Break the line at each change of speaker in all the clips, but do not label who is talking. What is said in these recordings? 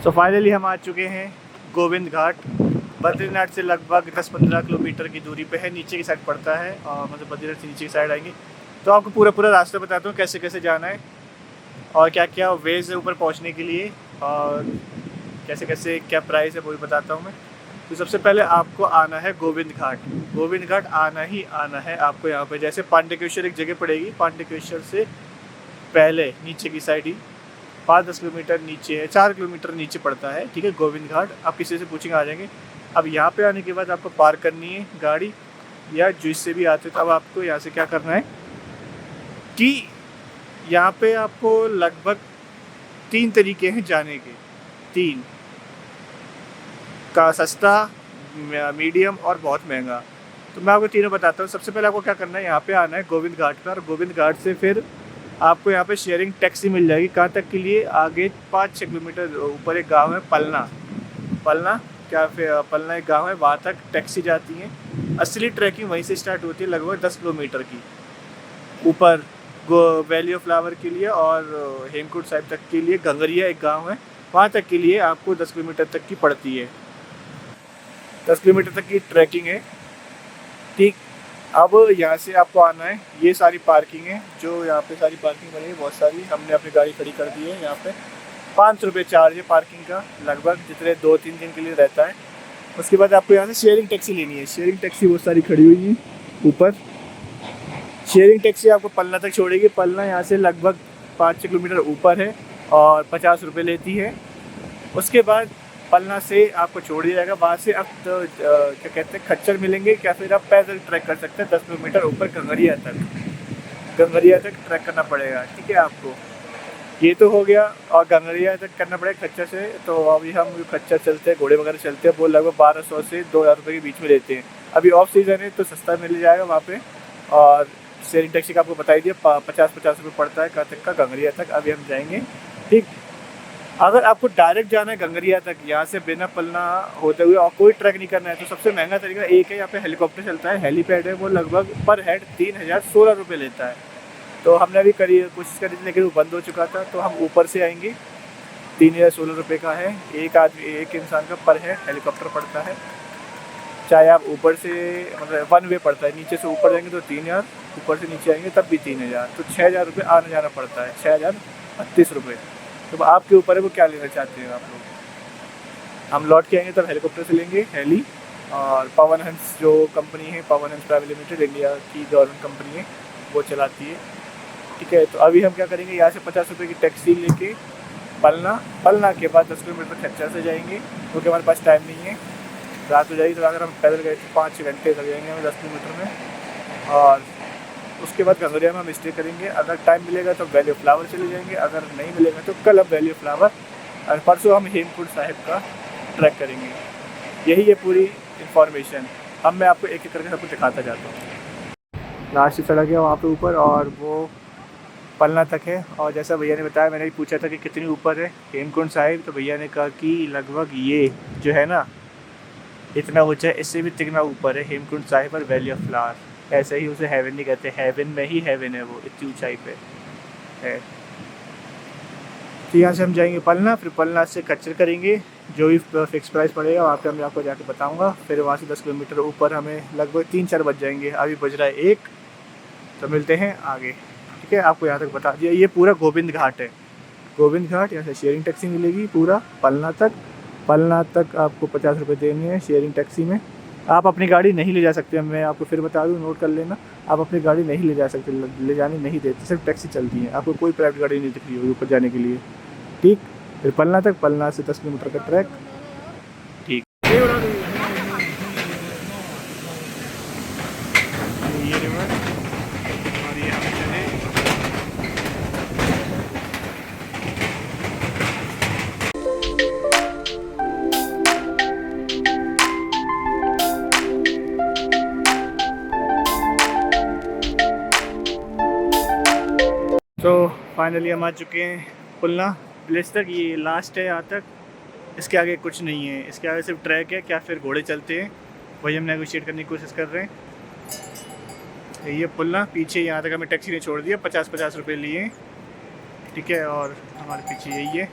So finally हम आ चुके हैं गोविंद घाट। बद्रीनाथ से लगभग 10-15 किलोमीटर की दूरी पे है, नीचे की साइड पड़ता है और मतलब बद्रीनाथ से नीचे की साइड आएंगे तो आपको पूरा रास्ता बताता हूँ कैसे कैसे जाना है और क्या क्या वेज है ऊपर पहुँचने के लिए और कैसे कैसे क्या प्राइस है वो भी बताता हूँ मैं। तो सबसे पहले आपको आना है गोविंद घाट। गोविंद घाट आना ही आना है आपको। यहाँ पे जैसे पांडेकेश्वर एक जगह पड़ेगी, पांडेकेश्वर से पहले नीचे की साइड ही 5-10 किलोमीटर नीचे है, 4 किलोमीटर नीचे पड़ता है, ठीक है, गोविंद घाट। आप किसी से पूछेंगे आ जाएंगे। अब यहाँ पे आने के बाद आपको पार्क करनी है गाड़ी, या जिससे भी आते हो। तो अब आपको यहाँ से क्या करना है कि यहाँ पे आपको लगभग 3 तरीके हैं जाने के, 3 का, सस्ता, मीडियम और बहुत महंगा। तो मैं आपको तीनों बताता हूँ। सबसे पहले आपको क्या करना है, यहाँ पे आना है गोविंद घाट पर। गोविंद घाट से फिर आपको यहाँ पे शेयरिंग टैक्सी मिल जाएगी। कहाँ तक के लिए, आगे 5-6 किलोमीटर ऊपर एक गांव है पलना। पलना एक गांव है, वहाँ तक टैक्सी जाती है। असली ट्रैकिंग वहीं से स्टार्ट होती है, लगभग 10 किलोमीटर की ऊपर वैली ऑफ फ्लावर के लिए और हेमकुंड साहिब तक के लिए। गंगरिया एक गाँव है, वहाँ तक के लिए आपको 10 किलोमीटर तक की पड़ती है। 10 किलोमीटर तक की ट्रैकिंग है, ठीक। अब यहाँ से आपको आना है, ये सारी पार्किंग है, जो यहाँ पे सारी पार्किंग बनी है बहुत सारी, हमने अपनी गाड़ी खड़ी कर दी है। यहाँ पे 500 रुपये चार्ज है पार्किंग का, लगभग जितने 2-3 दिन के लिए रहता है। उसके बाद आपको यहाँ से शेयरिंग टैक्सी लेनी है। शेयरिंग टैक्सी बहुत सारी खड़ी हुई है ऊपर। शेयरिंग टैक्सी आपको पलना तक छोड़ेगी। पलना यहाँ से लगभग 5-6 किलोमीटर ऊपर है और 50 रुपये लेती है। उसके बाद पलना से आपको छोड़ दिया जाएगा। वहाँ से आप तो क्या कहते हैं, खच्चर मिलेंगे, या फिर आप पैदल ट्रैक कर सकते हैं 10 किलोमीटर ऊपर गंगरिया तक ट्रैक करना पड़ेगा, ठीक है आपको। ये तो हो गया, और गंगरिया तक करना पड़ेगा खच्चर से। तो अभी हम खच्चर चलते हैं, घोड़े वगैरह चलते हैं, वो लगभग 1200 से 2000 रुपये के बीच में लेते हैं। अभी ऑफ सीज़न है तो सस्ता मिल जाएगा वहाँ पे। और शेयरिंग टैक्सी का आपको बता ही दिया, 50-50 रुपये पड़ता है कहाँ तक का, गंगरिया तक। अभी हम जाएंगे, ठीक। अगर आपको डायरेक्ट जाना है गंगरिया तक, यहाँ से बिना पलना होते हुए और कोई ट्रैक नहीं करना है, तो सबसे महंगा तरीका एक है, यहाँ पे हेलीकॉप्टर चलता है, हेलीपैड है। वो लगभग पर हेड 3016 रुपये लेता है। तो हमने अभी कोशिश करी थी, लेकिन वो बंद हो चुका था। तो हम ऊपर से आएंगे, 3016 रुपये का है एक इंसान का पर हेड हेलीकॉप्टर पड़ता है। चाहे आप ऊपर से, मतलब 1 वे पड़ता है, नीचे से ऊपर जाएंगे तो 3000, ऊपर से नीचे आएंगे तब भी 3000, तो 6000 रुपये आना जाना पड़ता है, 6038 रुपये। तो आपके ऊपर है वो क्या लेना चाहते हैं आप लोग। हम लौट के आएंगे तब हेलीकॉप्टर से लेंगे, हेली। और पवन हंस जो कंपनी है, Pawan Hans private limited, India की गवर्नमेंट कंपनी है, वो चलाती है, ठीक है। तो अभी हम क्या करेंगे, यहाँ से 50 रुपये की टैक्सी लेके पलना के बाद 10 किलोमीटर खच्चर से जाएंगे, क्योंकि हमारे पास टाइम नहीं है, रात हो जाएगी। तो अगर हम पैदल गए तो 5-6 घंटे लग जाएंगे हमें 10 किलोमीटर में। और उसके बाद गंगरिया में हम स्टे करेंगे। अगर टाइम मिलेगा तो वैली ऑफ फ्लावर चले जाएंगे, अगर नहीं मिलेगा तो कल अब वैली ऑफ फ्लावर, और परसों हम हेमकुंड साहिब का ट्रैक करेंगे। यही है पूरी इन्फॉर्मेशन। अब मैं आपको एक एक करके सब कुछ दिखाता जाता हूँ। लास्ट सड़क है वहाँ पे ऊपर, और वो पलना तक है। और जैसा भैया ने बताया, मैंने भी पूछा था कि कितनी ऊपर है हेमकुंड साहिब, तो भैया ने कहा कि लगभग ये जो है ना, इतना ऊँचा है, इससे भी तिगना ऊपर है हेमकुंड साहिब और वैली ऑफ फ्लावर। ऐसे ही उसे हेवन नहीं कहते, हेवन में ही हेवन है वो, इतनी ऊंचाई पे है। तो यहाँ से हम जाएंगे पलना, फिर पलना से खच्चर करेंगे, जो भी फिक्स प्राइस पड़ेगा वहाँ पे मैं आपको जाके बताऊँगा। फिर वहाँ से 10 किलोमीटर ऊपर हमें लगभग 3-4 बज जाएंगे। अभी बज रहा है 1, तो मिलते हैं आगे, ठीक है। आपको यहाँ तक बता दिया, ये पूरा गोविंद घाट है। गोविंद घाट, यहाँ से शेयरिंग टैक्सी मिलेगी पूरा पलना तक आपको 50 रुपये देने हैं शेयरिंग टैक्सी में। आप अपनी गाड़ी नहीं ले जा सकते, मैं आपको फिर बता दूं, नोट कर लेना। आप अपनी गाड़ी नहीं ले जा सकते, ले जाने नहीं देते, सिर्फ टैक्सी चलती है। आपको कोई प्राइवेट गाड़ी नहीं दिख रही होगी ऊपर जाने के लिए, ठीक। फिर पलना से 10 किलोमीटर का ट्रैक, ठीक। ये रिवर, और ये हम चले। तो फाइनली हम आ चुके हैं पुलना विलेज तक। ये लास्ट है यहाँ तक, इसके आगे कुछ नहीं है, इसके आगे सिर्फ ट्रैक है, क्या फिर घोड़े चलते हैं, वही हम नेगोशिएट करने की कोशिश कर रहे हैं। ये पुलना पीछे, यहाँ तक हमें टैक्सी ने छोड़ दिया, 50-50 रुपये लिए, ठीक है। और हमारे पीछे यही है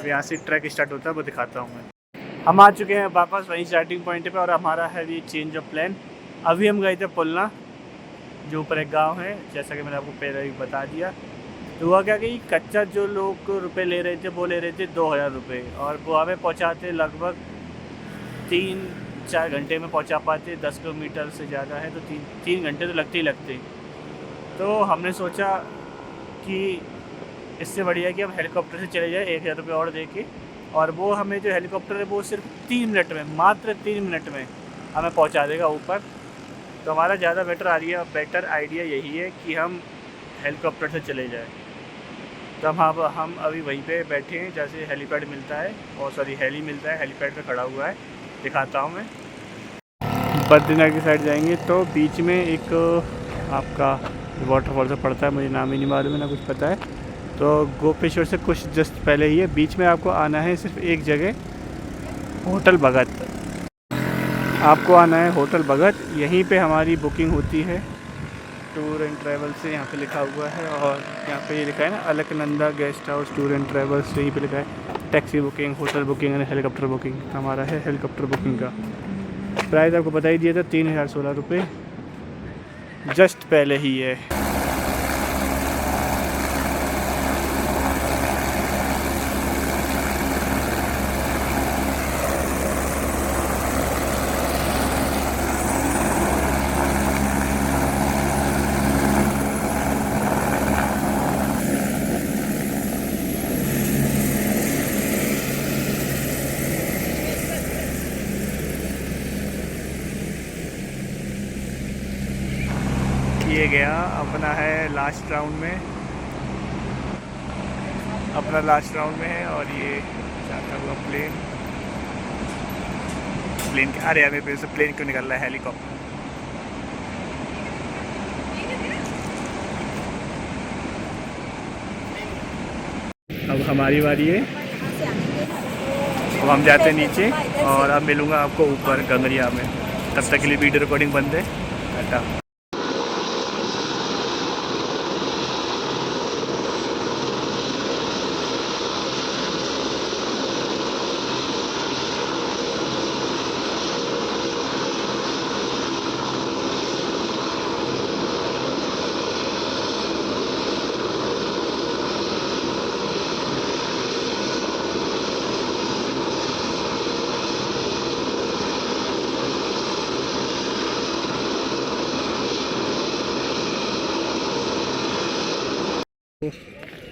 अब यहाँ से ट्रैक स्टार्ट होता है, वो दिखाता हूँ मैं। हम आ चुके हैं वापस वहीं स्टार्टिंग पॉइंट पे और हमारा है ये चेंज ऑफ प्लान। अभी हम गए थे पुलना, जो ऊपर एक गांव है, जैसा कि मैंने आपको पहले ही बता दिया। तो हुआ क्या कि कच्चा जो लोग रुपए ले रहे थे वो ले रहे थे 2000 रुपये, और वो हमें पहुँचाते लगभग 3-4 घंटे में पहुँचा पाते। 10 किलोमीटर से ज़्यादा है तो 3 घंटे तो लगते ही लगते। तो हमने सोचा कि इससे बढ़िया कि हम हेलीकॉप्टर से चले जाए 1000 रुपये और दे के, और वो हमें जो हेलीकॉप्टर है वो सिर्फ 3 मिनट में, मात्र 3 मिनट में हमें पहुंचा देगा ऊपर। तो हमारा ज़्यादा बेटर आइडिया यही है कि हम हेलीकॉप्टर से चले जाएं। तो हम अभी वहीं पे बैठे हैं जैसे हेलीपैड मिलता है, और सॉरी हेली मिलता है, हेलीपैड पे खड़ा हुआ है, दिखाता हूँ मैं। बद्रीनाथ की साइड जाएंगे तो बीच में एक आपका वाटरफॉल से पड़ता है, मुझे नाम ही नहीं मालूम है ना कुछ पता है। तो गोपेश्वर से कुछ जस्ट पहले ही है, बीच में आपको आना है सिर्फ एक जगह, होटल भगत। आपको आना है होटल भगत, यहीं पे हमारी बुकिंग होती है टूर एंड ट्रैवल से, यहाँ पे लिखा हुआ है। और यहाँ पे ये लिखा है ना, Alaknanda guest house tour and travels, यहीं पे लिखा है taxi booking, hotel booking and helicopter booking. हमारा है हेलीकॉप्टर बुकिंग का प्राइस आपको बता ही दिया था, 3016 रुपये जस्ट पहले ही है। ये गया अपना है लास्ट राउंड में, अपना लास्ट राउंड में है। और ये जाता हुआ प्लेन अरे यार मेरे से प्लेन क्यों निकल रहा है, हेलीकॉप्टर। अब हमारी बारी है, अब हम जाते हैं नीचे और अब मिलूँगा आपको ऊपर गंगरिया में। तब तक के लिए वीडियो रिकॉर्डिंग बंद है, टाटा।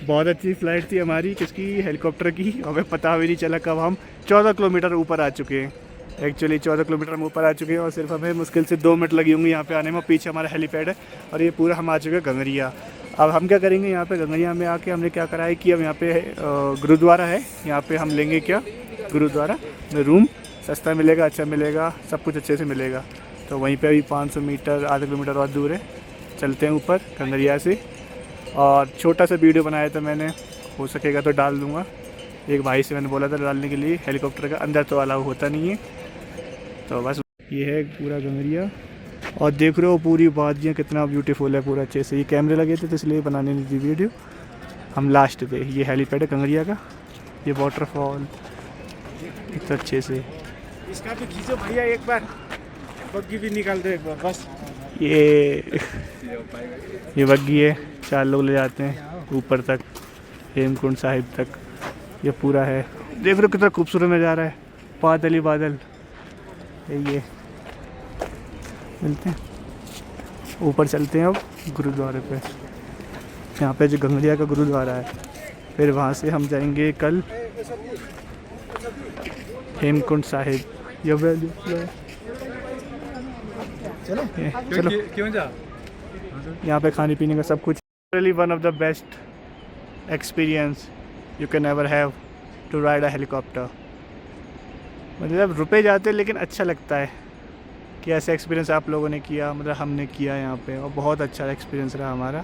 बहुत अच्छी फ़्लाइट थी हमारी, किसकी, हेलीकॉप्टर की। हमें पता भी नहीं चला कब हम 14 किलोमीटर ऊपर आ चुके हैं। एक्चुअली 14 किलोमीटर हम ऊपर आ चुके हैं और सिर्फ हमें मुश्किल से 2 मिनट लगी होंगी यहाँ पे आने में। पीछे हमारा हेलीपैड है और ये पूरा हम आ चुके हैं गंगरिया। अब हम क्या करेंगे, यहाँ पे गंगरिया में आके हमने क्या करा है कि अब यहाँ पे गुरुद्वारा है, यहाँ पे हम लेंगे क्या, गुरुद्वारा में रूम सस्ता मिलेगा, अच्छा मिलेगा, सब कुछ अच्छे से मिलेगा। तो वहीं पर अभी 500 मीटर, आधा किलोमीटर और दूर है, चलते हैं ऊपर गंगरिया से। और छोटा सा वीडियो बनाया था मैंने, हो सकेगा तो डाल दूँगा। एक भाई से मैंने बोला था डालने के लिए, हेलीकॉप्टर का अंदर तो अलाउ होता नहीं है। तो बस ये है पूरा गंगरिया, और देख रहे हो पूरी वादियाँ कितना ब्यूटीफुल है पूरा अच्छे से। ये कैमरे लगे थे तो इसलिए बनाने नहीं दी वीडियो, हम लास्ट थे। ये हेलीपैड है गंगरिया का, ये वाटरफॉल इतना अच्छे से।
इसका तो खींचो भैया एक बार, बग्गी भी निकाल दो एक बार बस।
ये बग्गी है, 4 लोग ले जाते हैं ऊपर तक, हेमकुंड साहिब तक। ये पूरा है, देख रहे हो कितना खूबसूरत नज़ारा है, बादल ही बादल। ये मिलते हैं ऊपर, चलते हैं अब गुरुद्वारे पे। यहाँ पे जो गंगरिया का गुरुद्वारा है, फिर वहाँ से हम जाएंगे कल हेमकुंड साहिब। ये चलो
क्यों जा,
यहाँ पे खाने पीने का सब कुछ। Really one of the best experience you can ever have to ride a helicopter. मतलब रुपए जाते हैं लेकिन अच्छा लगता है कि ऐसा एक्सपीरियंस आप लोगों ने किया, मतलब हमने किया यहाँ पे, और बहुत अच्छा एक्सपीरियंस रहा हमारा।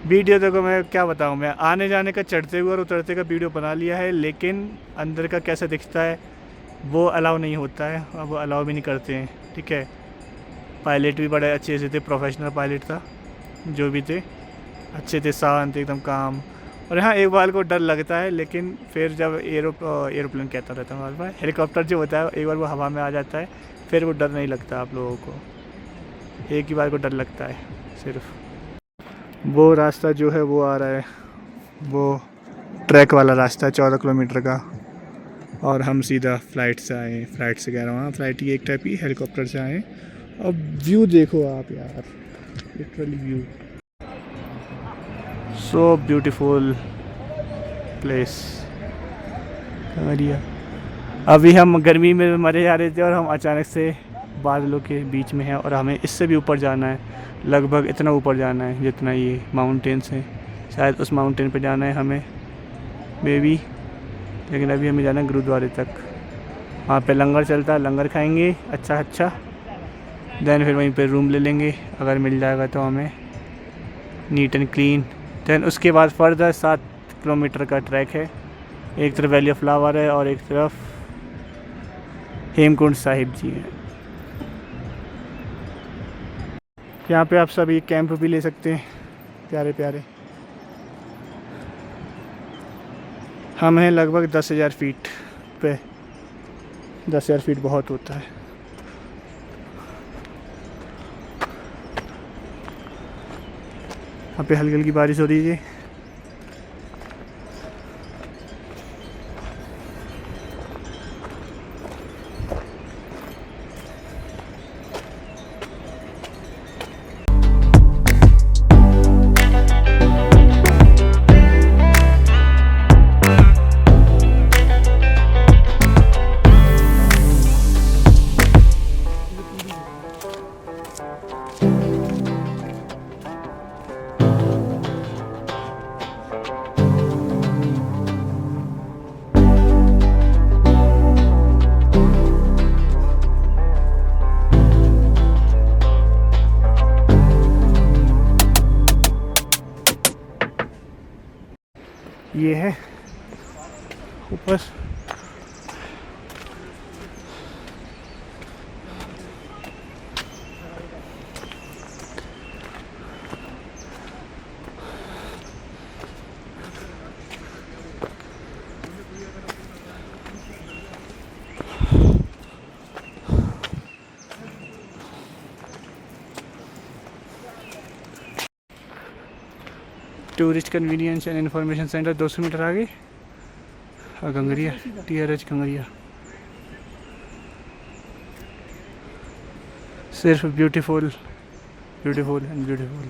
वीडियो देखो, मैं क्या बताऊँ, मैं आने जाने का, चढ़ते हुए और उतरते का वीडियो बना लिया है, लेकिन अंदर का कैसा दिखता है वो अलाउ नहीं होता है, और वो अलाउ भी नहीं करते हैं, ठीक है। पायलट भी बड़े अच्छे से थे, प्रोफेशनल पायलट था, जो भी थे अच्छे थे, शांत एकदम काम। और हाँ, एक बार को डर लगता है, लेकिन फिर जब एरोप्लेन कहता रहता हूँ बार, हेलीकॉप्टर जो होता है एक बार वो हवा में आ जाता है, फिर वो डर नहीं लगता आप लोगों को। एक ही बार को डर लगता है सिर्फ। वो रास्ता जो है वो आ रहा है, वो ट्रैक वाला रास्ता है 14 किलोमीटर का, और हम सीधा फ्लाइट से आए। फ्लाइट से कह रहा हूँ, हाँ फ्लाइट ही एक टाइप की, हेलीकॉप्टर से आए। अब व्यू देखो आप यार, literally view, so beautiful place कंवरिया। अभी हम गर्मी में मरे जा रहे थे और हम अचानक से बादलों के बीच में हैं, और हमें इससे भी ऊपर जाना है, लगभग इतना ऊपर जाना है जितना ये माउंटेन्स हैं, शायद उस माउंटेन पे जाना है हमें बेबी। लेकिन अभी हमें जाना है गुरुद्वारे तक, वहाँ पे लंगर चलता है, लंगर खाएंगे अच्छा, देन फिर वहीं पे रूम ले लेंगे अगर मिल जाएगा तो हमें, नीट एंड क्लीन। देन उसके बाद फर्दर 7 किलोमीटर का ट्रैक है, एक तरफ वैली ऑफ फ्लावर है और एक तरफ हेमकुंड साहिब जी है। यहाँ पे आप सब ये कैंप भी ले सकते हैं, प्यारे प्यारे। हम हैं लगभग 10,000 फीट पे, 10,000 फीट बहुत होता है। यहाँ पे हल्की हल्की बारिश हो रही है। ये है ऊपर, tourist convenience and information centre 200 metre आगे, गंगरिया, TRH गंगरिया। सिर्फ ब्यूटीफुल ब्यूटीफुल एंड ब्यूटीफुल।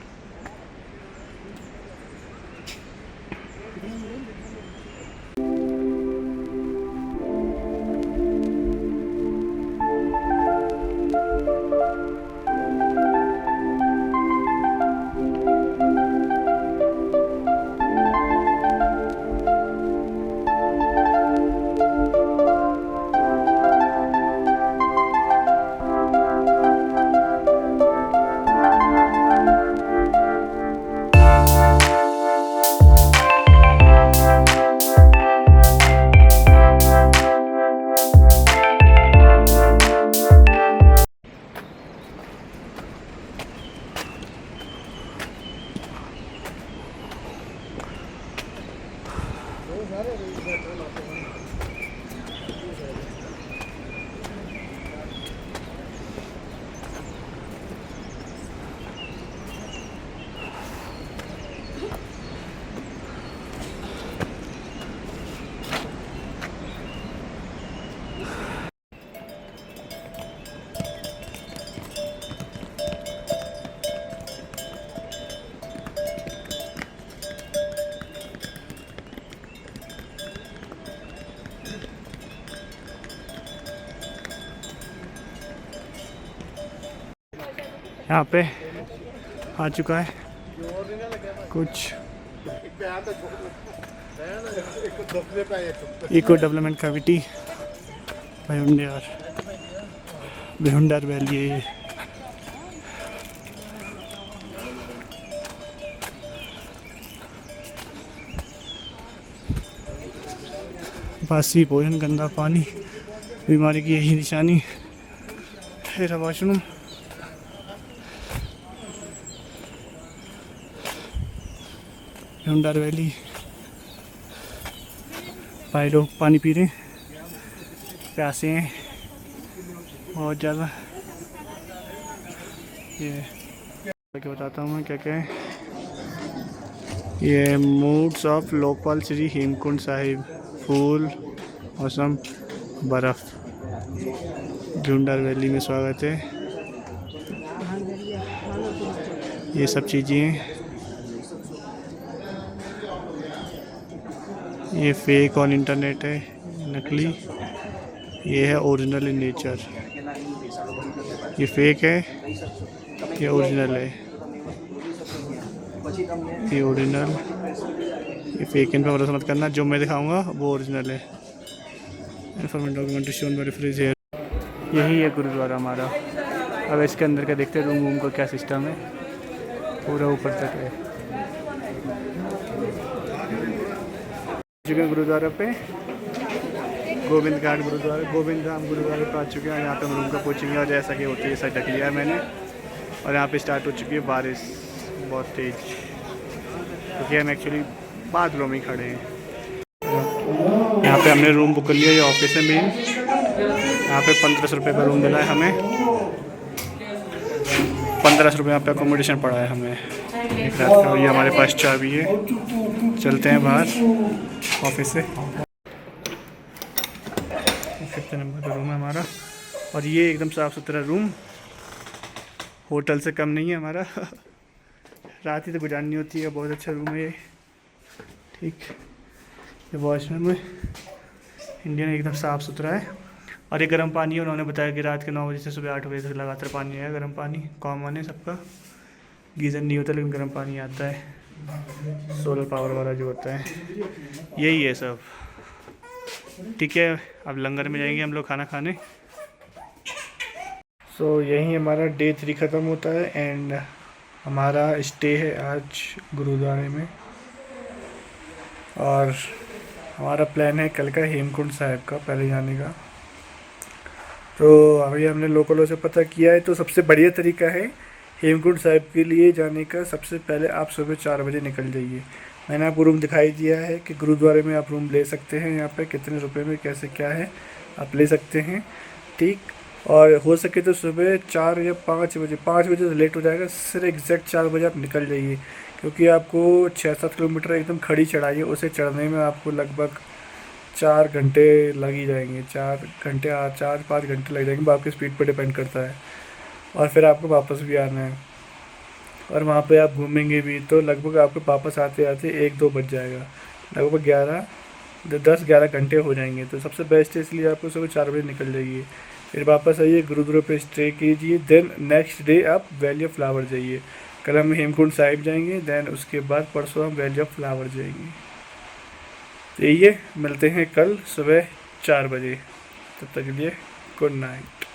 यहाँ पे आ चुका है कुछ इको डेवलपमेंट कमेटी भिहुंडर वैली है ये। बासी भोजन, गंदा पानी, बीमारी की यही निशानी है। वॉशरूम, भिहुंडर वैली भाई लोग पानी पी रहे हैं, प्यासे हैं बहुत ज़्यादा। ये क्या बताता हूँ मैं क्या क्या है। ये मूड्स ऑफ लोकपाल श्री हेमकुंड साहिब, फूल मौसम बर्फ़, झुंडार वैली में स्वागत है। ये सब चीज़ें हैं। ये फेक ऑन इंटरनेट है, नकली। ये है ओरिजिनल इन नेचर। ये फेक है, ये ओरिजिनल है। ये ओरिजिनल, ये फेक। इन पर भरोसा मत करना, जो मैं दिखाऊंगा वो ओरिजिनल है। Informative documentary shown by reference here. यही है गुरुद्वारा हमारा। अब इसके अंदर का देखते हैं रूम वूम का क्या सिस्टम है। पूरा ऊपर तक है। चुके हैं गुरुद्वारा पे, गोविंद घाट गुरुद्वारा, गोविंद धाम गुरुद्वारे पे आ चुके हैं। यहाँ पे हम रूम का पूछेंगे और जैसा कि होती है ऐसा ढक लिया है मैंने। और यहाँ पे स्टार्ट हो चुकी है बारिश बहुत तेज़, क्योंकि हम एक्चुअली बाथरूम में खड़े हैं। यहाँ पे हमने रूम बुक कर लिया। ये ऑफिस है मेन। यहाँ पे 1500 रुपये का रूम मिला है हमें। 1500 रुपये यहाँ पे अकोमोडेशन पड़ा है हमें एक रात का। ये हमारे पास चाबी है। चलते हैं बाहर ऑफिस से। 5th नंबर का रूम है हमारा। और ये एकदम साफ़ सुथरा रूम, होटल से कम नहीं है हमारा। रात ही तो गुजारनी होती है। बहुत अच्छा रूम है ये। ठीक, ये वॉशरूम है, इंडियन, एकदम साफ़ सुथरा है। और ये गर्म पानी है। उन्होंने बताया कि रात के 9 बजे से सुबह 8 बजे तक लगातार पानी आया। गर्म पानी कॉमन है सबका, गीज़र नहीं होता लेकिन गर्म पानी आता है। सोलर पावर वाला जो होता है, यही है सब। ठीक है, अब लंगर में जाएंगे हम लोग खाना खाने। सो यही हमारा डे 3 ख़त्म होता है। एंड हमारा स्टे है आज गुरुद्वारे में। और हमारा प्लान है कल का हेमकुंड साहिब का पहले जाने का। तो अभी हमने लोकलों से पता किया है, तो सबसे बढ़िया तरीका है हेमकुंड साहिब के लिए जाने का। सबसे पहले आप सुबह 4 बजे निकल जाइए। मैंने आपको रूम दिखाई दिया है कि गुरुद्वारे में आप रूम ले सकते हैं। यहाँ पे कितने रुपए में कैसे क्या है आप ले सकते हैं। ठीक, और हो सके तो सुबह 4 या 5 बजे, 5 बजे तो लेट हो जाएगा, सिर्फ एग्जैक्ट 4 बजे आप निकल जाइए। क्योंकि आपको 6-7 किलोमीटर एकदम खड़ी चढ़ाई है, उसे चढ़ने में आपको लगभग 4 घंटे लग ही जाएंगे। 4 घंटे, 4-5 घंटे लग जाएंगे, आपकी स्पीड पर डिपेंड करता है। और फिर आपको वापस भी आना है, और वहाँ पे आप घूमेंगे भी, तो लगभग आपको वापस आते आते 1-2 बज जाएगा। लगभग 10-11 घंटे हो जाएंगे। तो सबसे बेस्ट है, इसलिए आपको सुबह 4 बजे निकल जाइए। फिर वापस आइए, गुरुद्वारा पे स्टे कीजिए। देन नेक्स्ट डे आप वैली ऑफ फ्लावर जाइए। कल हम हेमकुंड साहिब जाएंगे, देन उसके बाद परसों हम वैली ऑफ फ्लावर जाएंगे। तो ये मिलते हैं कल सुबह 4 बजे। तब तक के लिए गुड नाइट।